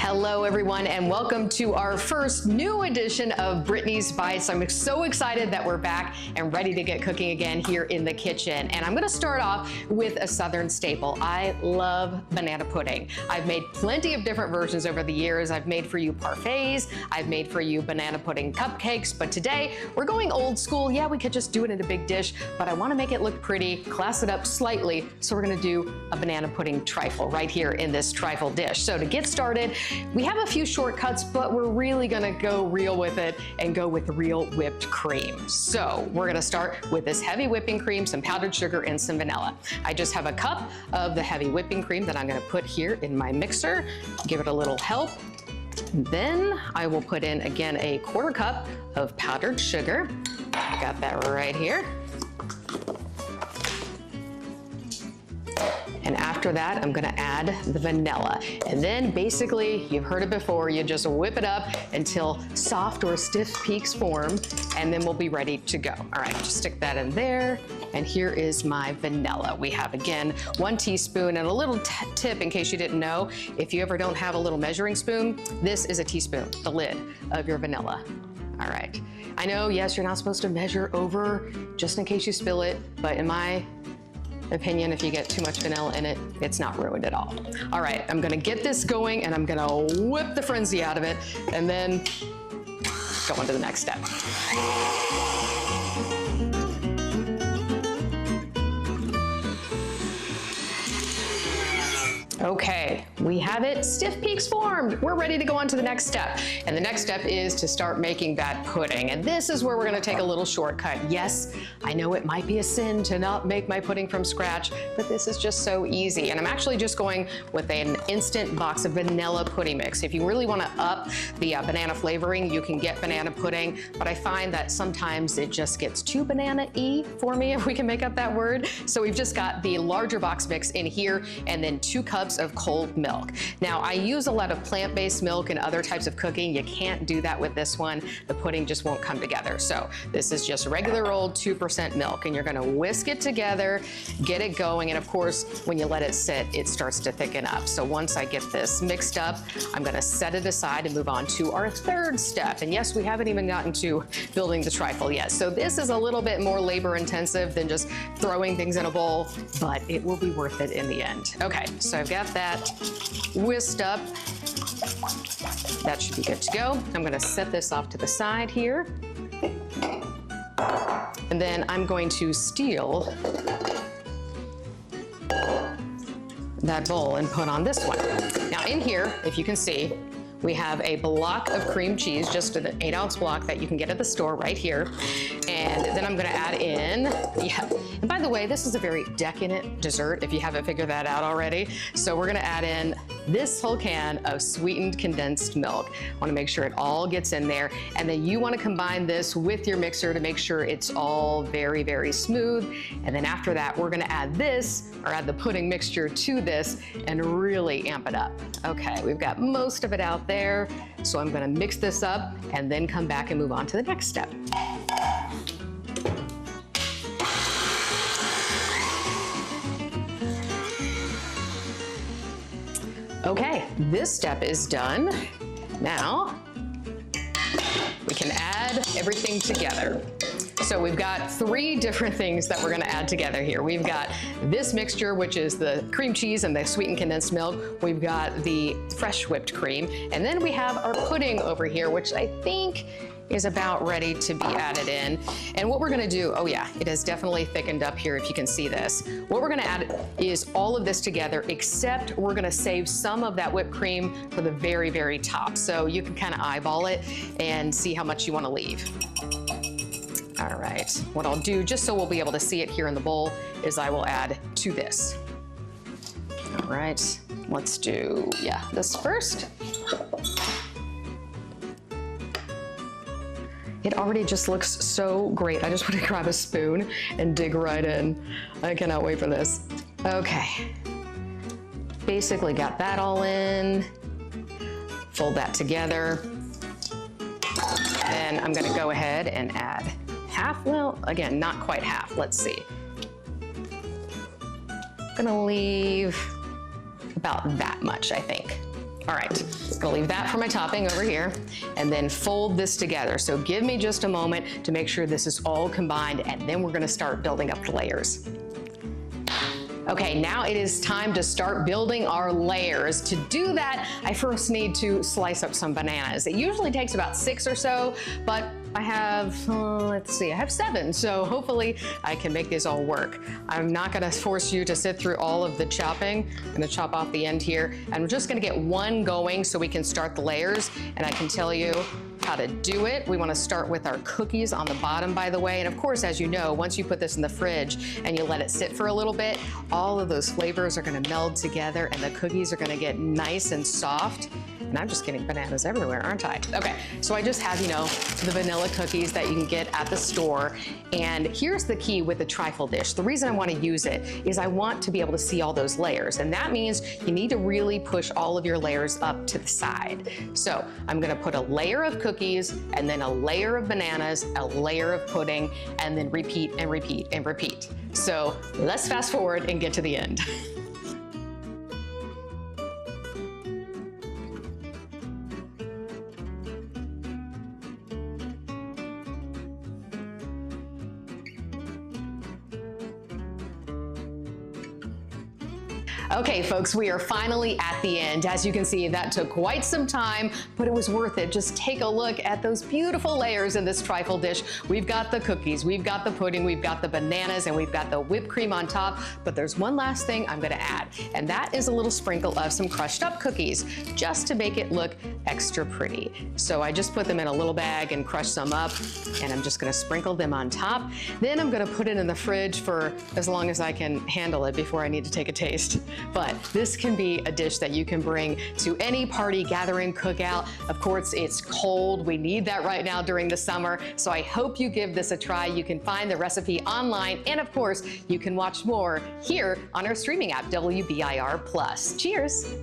Hello everyone, and welcome to our first new edition of Brittany's Bites. I'm so excited that we're back and ready to get cooking again here in the kitchen. And I'm gonna start off with a Southern staple. I love banana pudding. I've made plenty of different versions over the years. I've made for you parfaits, I've made for you banana pudding cupcakes, but today we're going old school. Yeah, we could just do it in a big dish, but I wanna make it look pretty, class it up slightly, so we're gonna do a banana pudding trifle right here in this trifle dish. So to get started, we have a few shortcuts, but we're really gonna go real with it and go with real whipped cream. So we're gonna start with this heavy whipping cream, some powdered sugar, and some vanilla. I just have a cup of the heavy whipping cream that I'm gonna put here in my mixer, give it a little help. Then I will put in, again, a 1/4 cup of powdered sugar. Got that right here. And after that, I'm gonna add the vanilla. And then basically, you've heard it before, you just whip it up until soft or stiff peaks form, and then we'll be ready to go. All right, just stick that in there. And here is my vanilla. We have, again, 1 teaspoon, and a little tip in case you didn't know, if you ever don't have a little measuring spoon, this is a teaspoon, the lid of your vanilla. All right. I know, yes, you're not supposed to measure over just in case you spill it, but in my opinion, if you get too much vanilla in it, it's not ruined at all. All right, I'm gonna get this going and I'm gonna whip the frenzy out of it and then go on to the next step. Okay, we have it, stiff peaks formed. We're ready to go on to the next step. And the next step is to start making that pudding. And this is where we're gonna take a little shortcut. Yes, I know it might be a sin to not make my pudding from scratch, but this is just so easy. And I'm actually just going with an instant box of vanilla pudding mix. If you really wanna up the banana flavoring, you can get banana pudding, but I find that sometimes it just gets too banana-y for me, if we can make up that word. So we've just got the larger box mix in here, and then 2 cups of cold milk. Now, I use a lot of plant-based milk and other types of cooking. You can't do that with this one. The pudding just won't come together. So this is just regular old 2% milk, and you're gonna whisk it together, get it going, and of course, when you let it sit, it starts to thicken up. So once I get this mixed up, I'm gonna set it aside and move on to our 3rd step. And yes, we haven't even gotten to building the trifle yet. So this is a little bit more labor intensive than just throwing things in a bowl, but it will be worth it in the end. Okay, so I've got that whisked up. That should be good to go. I'm gonna set this off to the side here. And then I'm going to steal that bowl and put on this one. Now in here, if you can see, we have a block of cream cheese, just an 8-ounce block that you can get at the store right here. And then I'm gonna add in, and by the way, this is a very decadent dessert if you haven't figured that out already. So we're gonna add in this whole can of sweetened condensed milk. I wanna make sure it all gets in there. And then you wanna combine this with your mixer to make sure it's all very, very smooth. And then after that, we're gonna add this, or add the pudding mixture to this and really amp it up. Okay, we've got most of it out there. So I'm gonna mix this up and then come back and move on to the next step. Okay, this step is done. Now, we can add everything together. So we've got 3 different things that we're gonna add together here. We've got this mixture, which is the cream cheese and the sweetened condensed milk. We've got the fresh whipped cream. And then we have our pudding over here, which I think is about ready to be added in. And what we're gonna do, oh yeah, it has definitely thickened up here if you can see this. What we're gonna add is all of this together, except we're gonna save some of that whipped cream for the very, very top. So you can kind of eyeball it and see how much you wanna leave. All right, what I'll do, just so we'll be able to see it here in the bowl, is I will add to this. All right, let's do, this first. It already just looks so great. I just want to grab a spoon and dig right in. I cannot wait for this. Okay, basically got that all in. Fold that together. Then I'm gonna go ahead and add half, well, again, not quite half. Let's see. Gonna leave about that much, I think. All right, gonna leave that for my topping over here and then fold this together. So give me just a moment to make sure this is all combined, and then we're gonna start building up the layers. Okay, now it is time to start building our layers. To do that, I first need to slice up some bananas. It usually takes about 6 or so, but I have, let's see, I have 7, so hopefully I can make this all work. I'm not gonna force you to sit through all of the chopping. I'm gonna chop off the end here, and we're just gonna get one going so we can start the layers, and I can tell you how to do it. We want to start with our cookies on the bottom, by the way. And of course, as you know, once you put this in the fridge and you let it sit for a little bit, all of those flavors are going to meld together and the cookies are going to get nice and soft. And I'm just getting bananas everywhere, aren't I? Okay, so I just have, you know, the vanilla cookies that you can get at the store. And here's the key with the trifle dish. The reason I want to use it is I want to be able to see all those layers. And that means you need to really push all of your layers up to the side. So I'm going to put a layer of cookies and then a layer of bananas, a layer of pudding, and then repeat and repeat and repeat. So let's fast forward and get to the end. Okay, folks, we are finally at the end. As you can see, that took quite some time, but it was worth it. Just take a look at those beautiful layers in this trifle dish. We've got the cookies, we've got the pudding, we've got the bananas, and we've got the whipped cream on top. But there's one last thing I'm gonna add, and that is a little sprinkle of some crushed up cookies, just to make it look extra pretty. So I just put them in a little bag and crushed some up, and I'm just gonna sprinkle them on top. Then I'm gonna put it in the fridge for as long as I can handle it before I need to take a taste. But this can be a dish that you can bring to any party, gathering, cookout. Of course, it's cold. We need that right now during the summer. So I hope you give this a try. You can find the recipe online. And of course, you can watch more here on our streaming app, WBIR+. Cheers.